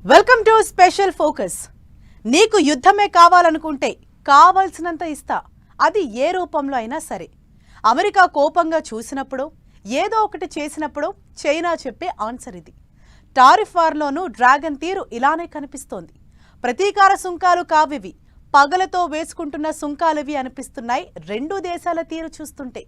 Welcome to special focus. నీకు యుద్ధమే కావాలనుకుంటే కావాల్సినంత ఇస్తా, అది ఏ రూపంలో అయినా సరే. అమెరికా కోపంగా చూసినప్పుడు, ఏదో ఒకటి చేసినప్పుడు చైనా చెప్పే ఆన్సర్ ఇది. టారిఫ్ వార్లోనూ డ్రాగన్ తీరు ఇలానే కనిపిస్తోంది. ప్రతీకార సుంకాలు కావివి, పగలతో వేసుకుంటున్న సుంకాలివి అనిపిస్తున్నాయి రెండు దేశాల తీరు చూస్తుంటే.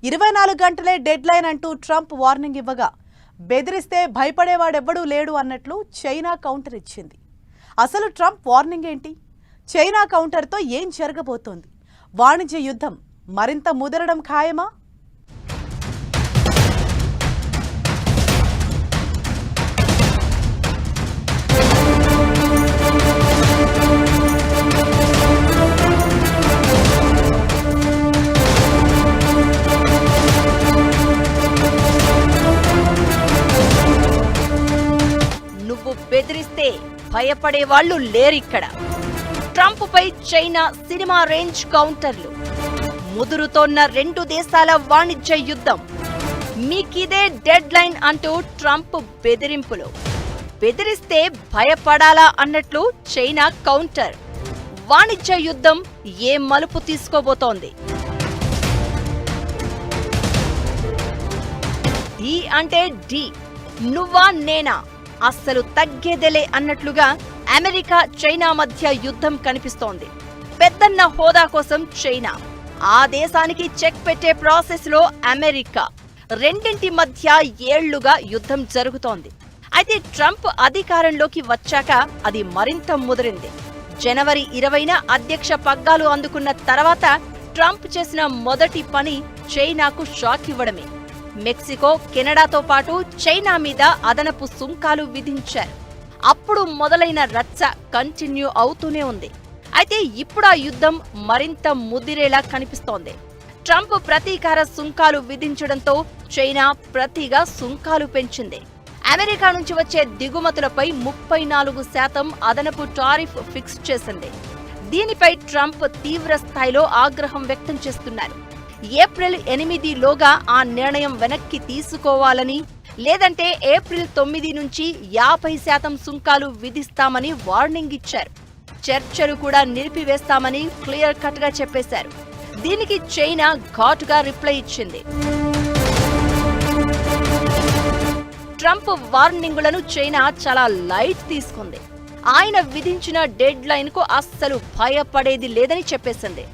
24 గంటలే డెడ్ లైన్ అంటూ ట్రంప్ వార్నింగ్ ఇవ్వగా, బెదిరిస్తే భయపడేవాడెవ్వడూ లేడు అన్నట్లు చైనా కౌంటర్ ఇచ్చింది. అసలు ట్రంప్ వార్నింగ్ ఏంటి? చైనా కౌంటర్తో ఏం జరగబోతోంది? వాణిజ్య యుద్ధం మరింత ముదరడం ఖాయమా? బెదిరిస్తే భయపడే వాళ్ళు లేరిక్కడ. ట్రంప్ పై చైనా సినిమా రేంజ్ కౌంటర్లు, ముదురుతోన్న రెండు దేశాల వాణిజ్య యుద్ధం. మీకిదే డెడ్ లైన్ అంటూ ట్రంప్ బెదిరింపులు. బెదిరిస్తే భయపడాలా అన్నట్లు చైనా కౌంటర్. వాణిజ్య యుద్ధం ఏ మలుపు తీసుకోబోతోంది? డి అంటే డి, నువ్వా నేనా, అస్సలు తగ్గేదేలే అన్నట్లుగా అమెరికా చైనా మధ్య యుద్ధం కనిపిస్తోంది. పెద్దన్న హోదా కోసం చైనా, ఆ దేశానికి చెక్ పెట్టే ప్రాసెస్ లో అమెరికా, రెండింటి మధ్య ఏళ్లుగా యుద్ధం జరుగుతోంది. అయితే ట్రంప్ అధికారంలోకి వచ్చాక అది మరింత ముదిరింది. జనవరి 20న అధ్యక్ష పగ్గాలు అందుకున్న తర్వాత ట్రంప్ చేసిన మొదటి పని చైనాకు షాక్ ఇవ్వడమే. మెక్సికో, కెనడాతో పాటు చైనా మీద అదనపు సుంకాలు విధించారు. అప్పుడు మొదలైన రచ్చ కంటిన్యూ అవుతూనే ఉంది. అయితే ఇప్పుడు ఆ యుద్ధం మరింత ముదిరేలా కనిపిస్తోంది. ట్రంప్ ప్రతీకార సుంకాలు విధించడంతో చైనా ప్రతిగా సుంకాలు పెంచింది. అమెరికా నుంచి వచ్చే దిగుమతులపై 34% అదనపు టారిఫ్ ఫిక్స్ చేసింది. దీనిపై ట్రంప్ తీవ్ర స్థాయిలో ఆగ్రహం వ్యక్తం చేస్తున్నారు. ఏప్రిల్ 8లోగా ఆ నిర్ణయం వెనక్కి తీసుకోవాలని, లేదంటే ఏప్రిల్ 9 నుంచి 50% సుంకాలు విధిస్తామని వార్నింగ్ ఇచ్చారు. చర్చలు కూడా నిలిపివేస్తామని క్లియర్ కట్ గా చెప్పేశారు. దీనికి చైనా ఘాటుగా రిప్లై ఇచ్చింది. ట్రంప్ వార్నింగులను చైనా చాలా లైట్ తీసుకుంది. ఆయన విధించిన డెడ్ లైన్ కు అస్సలు భయపడేది లేదని చెప్పేసింది.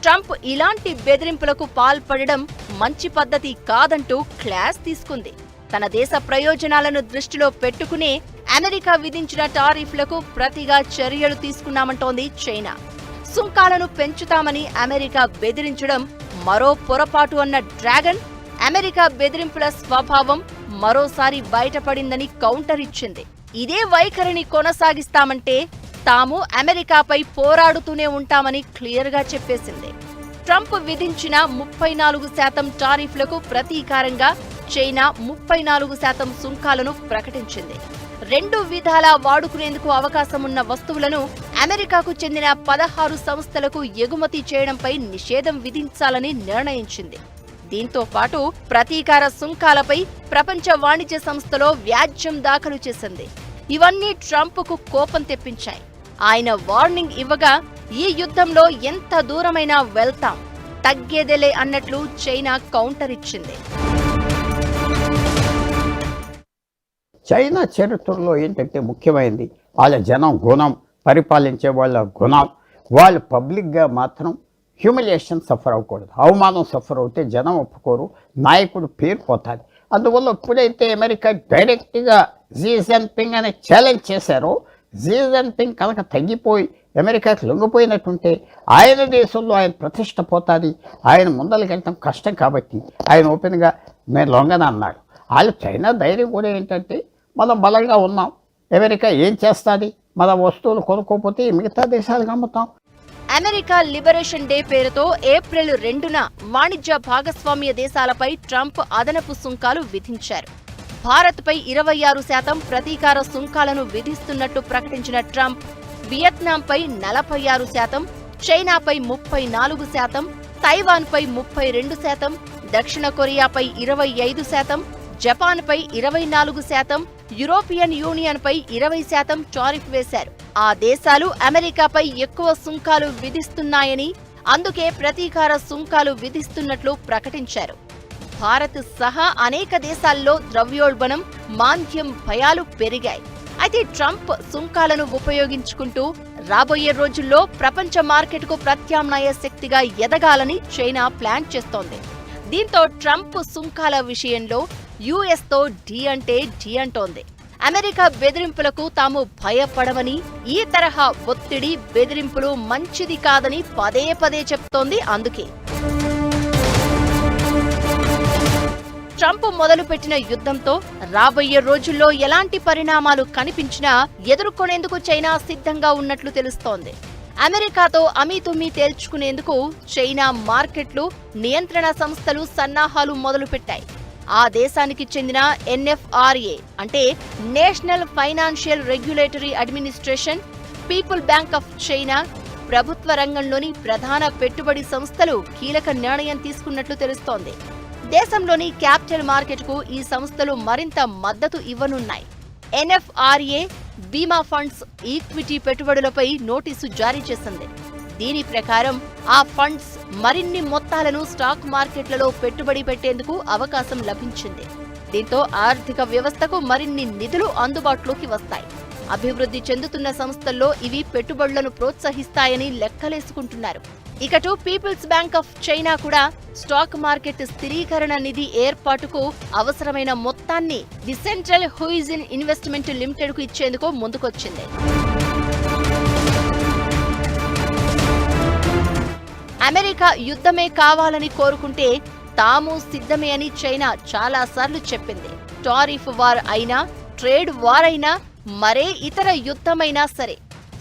ట్రంప్ ఇలాంటి బెదిరింపులకు పాల్పడడం మంచి పద్ధతి కాదంటూ క్లాస్ తీసుకుంది. తన దేశ ప్రయోజనాలను దృష్టిలో పెట్టుకునే అమెరికా విధించిన టారిఫ్లకు ప్రతిగా చర్యలు తీసుకున్నామంటోంది చైనా. సుంకాలను పెంచుతామని అమెరికా బెదిరించడం మరో పొరపాటు అన్న డ్రాగన్, అమెరికా బెదిరింపుల స్వభావం మరోసారి బయటపడిందని కౌంటర్ ఇచ్చింది. ఇదే వైఖరిని కొనసాగిస్తామంటే తాము అమెరికాపై పోరాడుతూనే ఉంటామని క్లియర్గా చెప్పేసింది. ట్రంప్ విధించిన 34% టారిఫ్లకు ప్రతీకారంగా చైనా 34% సుంకాలను ప్రకటించింది. రెండు విధాలా వాడుకునేందుకు అవకాశమున్న వస్తువులను అమెరికాకు చెందిన 16 సంస్థలకు ఎగుమతి చేయడంపై నిషేధం విధించాలని నిర్ణయించింది. దీంతో పాటు ప్రతీకార సుంకాలపై ప్రపంచ వాణిజ్య సంస్థలో వ్యాజ్యం దాఖలు చేసింది. ఇవన్నీ ట్రంప్కు కోపం తెప్పించాయి. ఆయన వార్నింగ్ ఇవ్వగా, ఈ యుద్ధంలో ఎంత దూరమైనా వెళ్తాం, తగ్గేదేలే అన్నట్లు చైనా కౌంటర్ ఇచ్చింది. చైనా చరిత్రలో ఏంటంటే ముఖ్యమైనది వాళ్ళ జనం గుణం, పరిపాలించే వాళ్ళ గుణం. వాళ్ళు పబ్లిక్గా మాత్రం హ్యూమిలియేషన్ సఫర్ అవ్వకూడదు. అవమానం సఫర్ అవుతే జనం ఒప్పుకోరు, నాయకుడు పేరు పోతుంది. అందువల్ల ఎప్పుడైతే అమెరికా డైరెక్ట్గా జీ జిన్పింగ్ అని ఛాలెంజ్ చేశారో, జీ జిన్పింగ్ కనుక తగ్గిపోయి అమెరికాకి లొంగిపోయినట్టుంటే ఆయన దేశంలో ఆయన ప్రతిష్ట పోతుంది. ఆయన ముందరికి వెళ్ళటం కష్టం కాబట్టి ఆయన ఓపెన్గా మేము లొంగన అన్నాడు. వాళ్ళు చైనా ధైర్యం కూడా ఏంటంటే, మనం బలంగా ఉన్నాం, అమెరికా ఏం చేస్తుంది, మన వస్తువులు కొనుక్కోకపోతే మిగతా దేశాలకు అమ్ముతాం. అమెరికా లిబరేషన్ డే పేరుతో ఏప్రిల్ 2న వాణిజ్య భాగస్వామ్య దేశాలపై ట్రంప్ అదనపు సుంకాలు విధించారు. భారత్పై 26% ప్రతీకార సుంకాలను విధిస్తున్నట్టు ప్రకటించిన ట్రంప్, వియత్నాంపై 46%, చైనాపై 34%, తైవాన్పై 32%, దక్షిణ కొరియాపై 25%, జపాన్పై 24%, యూరోపియన్ యూనియన్ పై 20% టారిఫ్ వేశారు. ఆ దేశాలు అమెరికాపై ఎక్కువ సుంకాలు విధిస్తున్నాయని, అందుకే ప్రతీకార సుంకాలు విధిస్తున్నట్లు ప్రకటించారు. భారత్ సహా అనేక దేశాల్లో ద్రవ్యోల్బణం, మాంద్యం భయాలు పెరిగాయి. అయితే ట్రంప్ సుంకాలను ఉపయోగించుకుంటూ రాబోయే రోజుల్లో ప్రపంచ మార్కెట్కు ప్రత్యామ్నాయ శక్తిగా ఎదగాలని చైనా ప్లాన్ చేస్తోంది. దీంతో ట్రంప్ సుంకాల విషయంలో యుఎస్తో ఢీ అంటే ఢీ అంటోంది. అమెరికా బెదిరింపులకు తాము భయపడమని, ఈ తరహా ఒత్తిడి, బెదిరింపులు మంచిది కాదని పదే పదే చెప్తోంది. అందుకే ట్రంప్ మొదలుపెట్టిన యుద్ధంతో రాబోయే రోజుల్లో ఎలాంటి పరిణామాలు కనిపించినా ఎదుర్కొనేందుకు చైనా సిద్ధంగా ఉన్నట్లు తెలుస్తోంది. అమెరికాతో అమీతుమీ తేల్చుకునేందుకు చైనా మార్కెట్లు, నియంత్రణ సంస్థలు సన్నాహాలు మొదలుపెట్టాయి. ఆ దేశానికి చెందిన ఎన్ఎఫ్ఆర్ఏ అంటే national financial regulatory administration, people bank of China, ప్రభుత్వ రంగంలోని ప్రధాన పెట్టుబడి సంస్థలు కీలక నిర్ణయం తీసుకున్నట్లు తెలుస్తోంది. దేశంలోని క్యాపిటల్ మార్కెట్కు ఈ సంస్థలు మరింత మద్దతు ఇవ్వనున్నాయి. ఎన్ఎఫ్ఆర్ఏ బీమా ఫండ్స్, ఈక్విటీ పెట్టుబడులపై నోటీసు జారీ చేసింది. దీని ప్రకారం ఆ ఫండ్స్ మరిన్ని మొత్తాలను స్టాక్ మార్కెట్లలో పెట్టుబడి పెట్టేందుకు అవకాశం లభించింది. దీంతో ఆర్థిక వ్యవస్థకు మరిన్ని నిధులు అందుబాటులోకి వస్తాయి. అభివృద్ధి చెందుతున్న సంస్థల్లో ఇవి పెట్టుబడులను ప్రోత్సహిస్తాయని లెక్కలేసుకుంటున్నారు. ఇకటు పీపుల్స్ బ్యాంక్ ఆఫ్ చైనా కూడా స్టాక్ మార్కెట్ స్థిరీకరణ నిధి ఏర్పాటుకు అవసరమైన మొత్తాన్ని ది సెంట్రల్ హుయిజిన్ ఇన్వెస్ట్మెంట్ లిమిటెడ్ కు ఇచ్చేందుకు ముందుకొచ్చింది. అమెరికా యుద్ధమే కావాలని కోరుకుంటే తాము సిద్ధమే అని చైనా చాలాసార్లు చెప్పింది. టారిఫ్ వార్ అయినా, ట్రేడ్ వార్ అయినా, మరే ఇతర యుద్ధమైనా సరే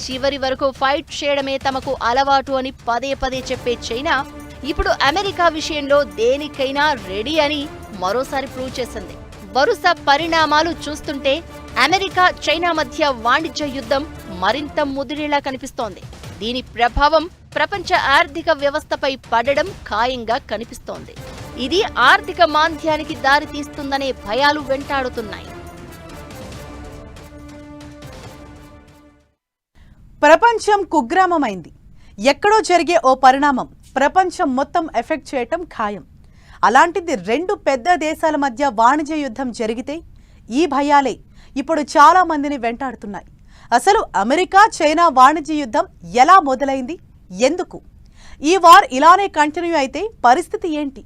చివరి వరకు ఫైట్ చేయడమే తమకు అలవాటు అని పదే పదే చెప్పే చైనా ఇప్పుడు అమెరికా విషయంలో దేనికైనా రెడీ అని మరోసారి ప్రూవ్ చేసింది. వరుస పరిణామాలు చూస్తుంటే అమెరికా, చైనా మధ్య వాణిజ్య యుద్ధం మరింత ముదిరేలా కనిపిస్తోంది. దీని ప్రభావం ప్రపంచ ఆర్థిక వ్యవస్థపై పడడం ఖాయంగా కనిపిస్తోంది. ఇది ఆర్థిక మాంద్యానికి దారితీస్తుందనే భయాలు వెంటాడుతున్నాయి. ప్రపంచం కుగ్రామమైంది. ఎక్కడో జరిగే ఓ పరిణామం ప్రపంచం మొత్తం ఎఫెక్ట్ చేయటం ఖాయం. అలాంటిది రెండు పెద్ద దేశాల మధ్య వాణిజ్య యుద్ధం జరిగితే ఈ భయాలే ఇప్పుడు చాలా మందిని వెంటాడుతున్నాయి. అసలు అమెరికా, చైనా వాణిజ్య యుద్ధం ఎలా మొదలైంది? ఎందుకు ఈ వార్ ఇలానే కంటిన్యూ అయితే పరిస్థితి ఏంటి?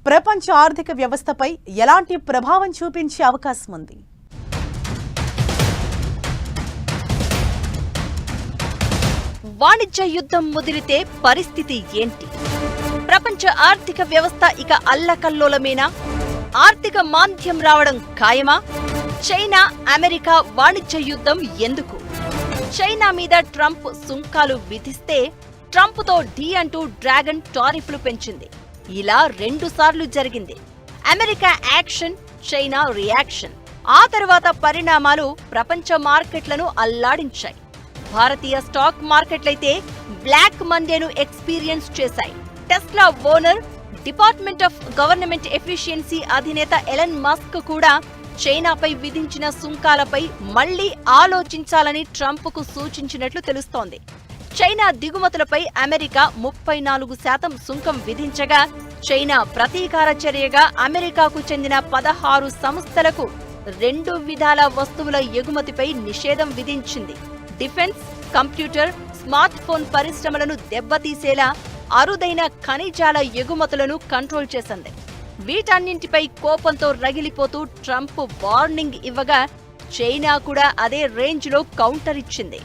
ప్రపంచ ఆర్థిక వ్యవస్థపై ఎలాంటి ప్రభావం చూపించే అవకాశం ఉంది? వాణిజ్య యుద్ధం ముదిరితే పరిస్థితి ఏంటి? ప్రపంచ ఆర్థిక వ్యవస్థ ఇక అల్లకల్లోలమేనా? ఆర్థిక మాంద్యం రావడం ఖాయమా? చైనా, అమెరికా వాణిజ్య యుద్ధం ఎందుకు? చైనా మీద ట్రంప్ సుంకాలు విధిస్తే ట్రంప్తో ఢీ అంటూ డ్రాగన్ టారిఫ్లు పెంచింది. ఇలా 2 సార్లు జరిగింది. America action, China reaction. ఆ తర్వాత పరిణామాలు ప్రపంచ మార్కెట్లను అల్లాడించాయి. భారతీయ స్టాక్ మార్కెట్లయితే బ్లాక్ మండేను ఎక్స్పీరియన్స్ చేశాయి. Tesla owner, department of government efficiency అధినేత ఎలన్ మస్క్ కూడా చైనాపై విధించిన సుంకాలపై మళ్లీ ఆలోచించాలని ట్రంప్కు సూచించినట్లు తెలుస్తోంది. చైనా దిగుమతులపై అమెరికా 34% సుంకం విధించగా, చైనా ప్రతీకార చర్యగా అమెరికాకు చెందిన 16 సంస్థలకు 2 విధాల వస్తువుల ఎగుమతిపై నిషేధం విధించింది. డిఫెన్స్, కంప్యూటర్, స్మార్ట్ ఫోన్ పరిశ్రమలను దెబ్బతీసేలా అరుదైన ఖనిజాల ఎగుమతులను కంట్రోల్ చేసింది. వీటన్నింటిపై కోపంతో రగిలిపోతూ ట్రంప్ వార్నింగ్ ఇవ్వగా, చైనా కూడా అదే రేంజ్లో కౌంటర్ ఇచ్చింది.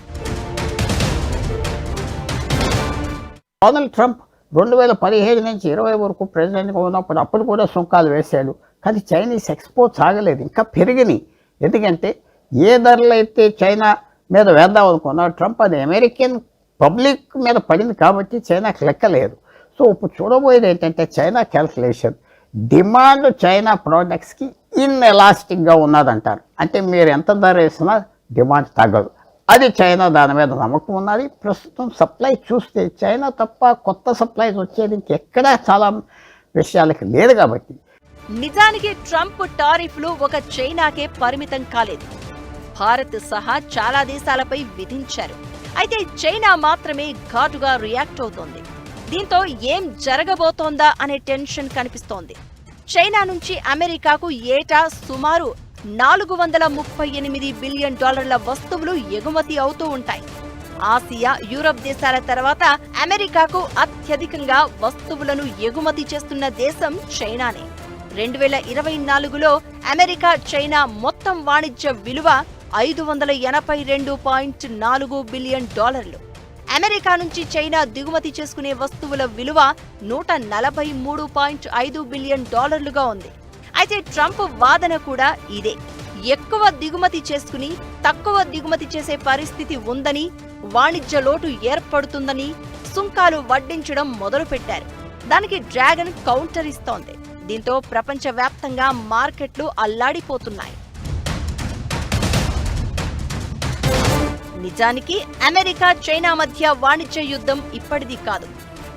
డొనాల్డ్ ట్రంప్ 2017 నుంచి 20 వరకు ప్రెసిడెంట్గా ఉన్నప్పుడు అప్పుడు కూడా సుంకాలు వేశాడు. కానీ చైనీస్ ఎక్స్పోర్ట్స్ ఆగలేదు, ఇంకా పెరిగినాయి. ఎందుకంటే ఏ ధరలు అయితే చైనా మీద వేద్దాం అనుకున్నా ట్రంప్ అది అమెరికన్ పబ్లిక్ మీద పడింది కాబట్టి చైనాకి లెక్కలేదు. సో ఇప్పుడు చూడబోయేది ఏంటంటే చైనా క్యాల్కులేషన్, డిమాండ్ చైనా ప్రోడక్ట్స్కి ఇన్ఎలాస్టిక్గా ఉన్నదంటారు. అంటే మీరు ఎంత ధర వేసినా డిమాండ్ తగ్గదు. అది చైనా దాని మీద నమ్మకం ఉన్నది. ప్రస్తుతం సప్లై చూస్తే చైనా తప్ప కొత్త సప్లైస్ వచ్చేది ఇంకెక్కడా చాలా విషయాలకి లేదు కాబట్టి నిజానికి ట్రంప్ టారిఫ్లు ఒక చైనాకే పరిమితం కాలేదు. భారత్ సహా చాలా దేశాలపై విధించారు. అయితే చైనా మాత్రమే ఘాటుగా రియాక్ట్ అవుతోంది. దీంతో ఏం జరగబోతోందా అనే టెన్షన్ కనిపిస్తోంది. చైనా నుంచి అమెరికాకు ఏటా సుమారు $438 బిలియన్ వస్తువులు ఎగుమతి అవుతూ ఉంటాయి. ఆసియా, యూరప్ దేశాల తర్వాత అమెరికాకు అత్యధికంగా వస్తువులను ఎగుమతి చేస్తున్న దేశం చైనానే. 2024లో అమెరికా చైనా మొత్తం వాణిజ్య విలువ $582.4 బిలియన్. అమెరికా నుంచి చైనా దిగుమతి చేసుకునే వస్తువుల విలువ $143.5 బిలియన్ ఉంది. అయితే ట్రంప్ వాదన కూడా ఇదే. ఎక్కువ దిగుమతి చేసుకుని తక్కువ దిగుమతి చేసే పరిస్థితి ఉందని, వాణిజ్య లోటు ఏర్పడుతుందని సుంకాలు వడ్డించడం మొదలుపెట్టారు. దానికి డ్రాగన్ కౌంటర్ ఇస్తోంది. దీంతో ప్రపంచవ్యాప్తంగా మార్కెట్లు అల్లాడిపోతున్నాయి. నిజానికి అమెరికా చైనా మధ్య వాణిజ్య యుద్ధం ఇప్పటిది కాదు.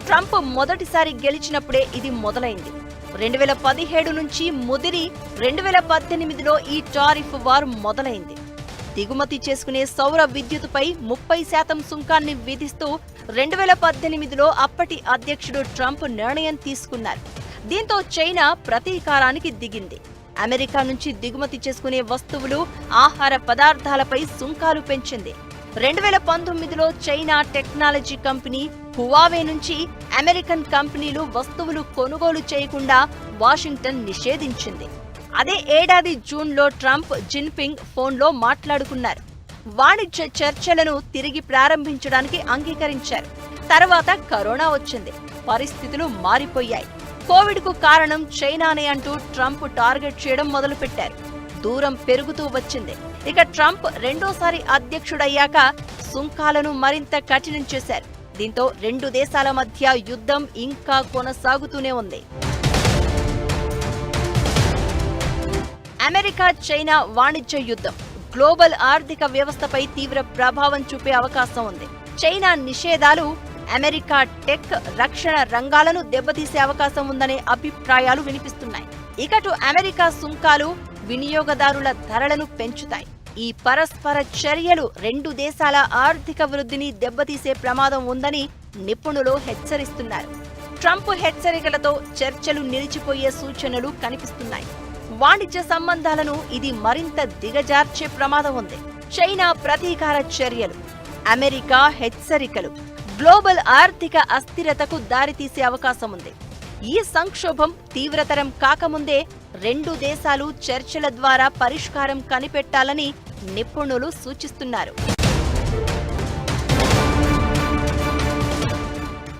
ట్రంప్ మొదటిసారి గెలిచినప్పుడే ఇది మొదలైంది. 2017 నుంచి ముదిరి 2018లో ఈ టారిఫ్ వార్ మొదలైంది. దిగుమతి చేసుకునే సౌర విద్యుత్తుపై 30% సుంకాన్ని విధిస్తూ 2018లో అప్పటి అధ్యక్షుడు ట్రంప్ నిర్ణయం తీసుకున్నారు. దీంతో చైనా ప్రతీకారానికి దిగింది. అమెరికా నుంచి దిగుమతి చేసుకునే వస్తువులు, ఆహార పదార్థాలపై సుంకాలు పెంచింది. 2019లో చైనా టెక్నాలజీ కంపెనీ హువావే నుంచి అమెరికన్ కంపెనీలు వస్తువులు కొనుగోలు చేయకుండా వాషింగ్టన్ నిషేధించింది. అదే ఏడాది జూన్లో ట్రంప్, జిన్పింగ్ ఫోన్లో మాట్లాడుకున్నారు. వాణిజ్య చర్చలను తిరిగి ప్రారంభించడానికి అంగీకరించారు. తర్వాత కరోనా వచ్చింది. పరిస్థితులు మారిపోయాయి. కోవిడ్కు కారణం చైనానే అంటూ ట్రంప్ టార్గెట్ చేయడం మొదలుపెట్టారు. దూరం పెరుగుతూ వచ్చింది. ఇక ట్రంప్ రెండోసారి అధ్యక్షుడయ్యాక సుంకాలను మరింత కఠినం చేశారు. దీంతో రెండు దేశాల మధ్య యుద్ధం ఇంకా కొనసాగుతూనే ఉంది. అమెరికా చైనా వాణిజ్య యుద్ధం గ్లోబల్ ఆర్థిక వ్యవస్థపై తీవ్ర ప్రభావం చూపే అవకాశం ఉంది. చైనా నిషేధాలు అమెరికా టెక్, రక్షణ రంగాలను దెబ్బతీసే అవకాశం ఉందనే అభిప్రాయాలు వినిపిస్తున్నాయి. ఇకటు అమెరికా సుంకాలు వినియోగదారుల ధరలను పెంచుతాయి. ఈ పరస్పర చర్యలు రెండు దేశాల ఆర్థిక వృద్ధిని దెబ్బతీసే ప్రమాదం ఉందని నిపుణులు హెచ్చరిస్తున్నారు. ట్రంప్ హెచ్చరికలతో చర్చలు నిలిచిపోయే సూచనలు కనిపిస్తున్నాయి. వాణిజ్య సంబంధాలను ఇది మరింత దిగజార్చే ప్రమాదం ఉంది. చైనా ప్రతీకార చర్యలు, అమెరికా హెచ్చరికలు గ్లోబల్ ఆర్థిక అస్థిరతకు దారితీసే అవకాశం ఉంది. ఈ సంక్షోభం తీవ్రతరం కాకముందే రెండు దేశాలు చర్చల ద్వారా పరిష్కారం కనిపెట్టాలని నిపుణులు సూచిస్తున్నారు.